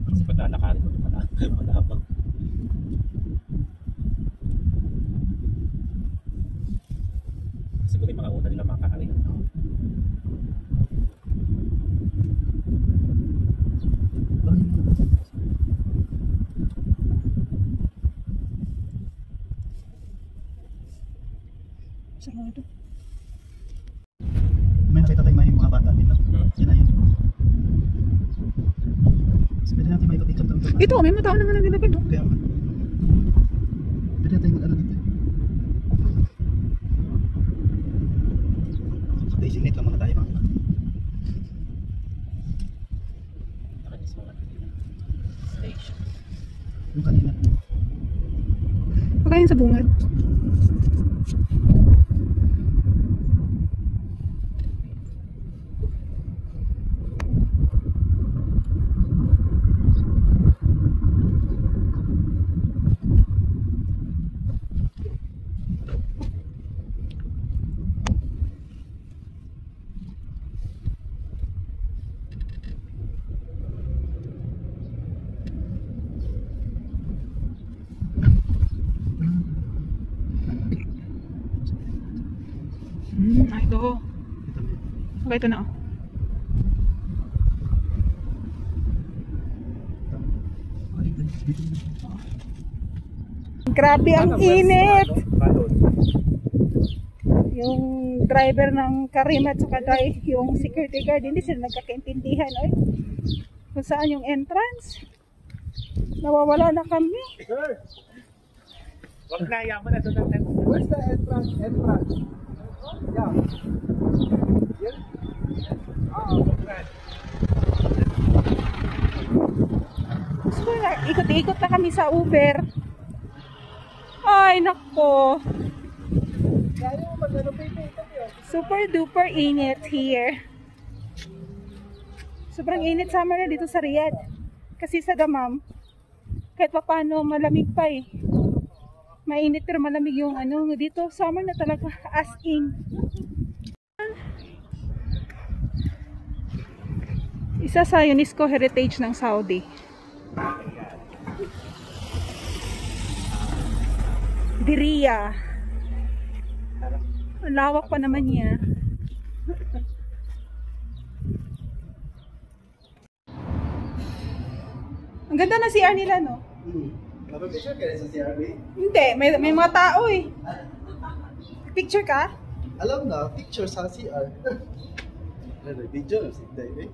Kasi paglalakarin ko malapag. Siguro yung mga una nila makakarin. Sarado. May nakita tayo may mga bata din, no? Yan na yun. Pwede natin may ikot-ikot lang ito. Ito, may mga tao naman ang ginagad. Kaya nga. Pwede natin mag-ano dito. So, designate lang muna tayo mga. Station. Yung kanina. Pagkain sa bungad. Ito. Okay, ito na. Grabe ang init. Yung driver ng Karimat saka yung security guard, hindi sila nagkakaintindihan. Oy. Kung saan yung entrance. Nawawala na kami. Sir! Wag na, yaman na doon natin. Where's the entrance? Entrance. Yeah. Yeah. So, ikot-ikot na kami sa Uber. Ay, nako. Super duper init here. Sobrang init summer na dito sa Riyadh. Kasi sa Dammam, kahit pa paano malamig pa eh. Mainit pero malamig yung ano. Dito summer na talaga as in. Isa sa UNESCO Heritage ng Saudi. Diriyah. Ang lawak pa naman niya. Ang ganda na CR nila, no? Napag-picture ka rin sa CRB? Hindi, may mga tao eh. Picture ka? Alam na, picture sa CR. Video na si Dave eh.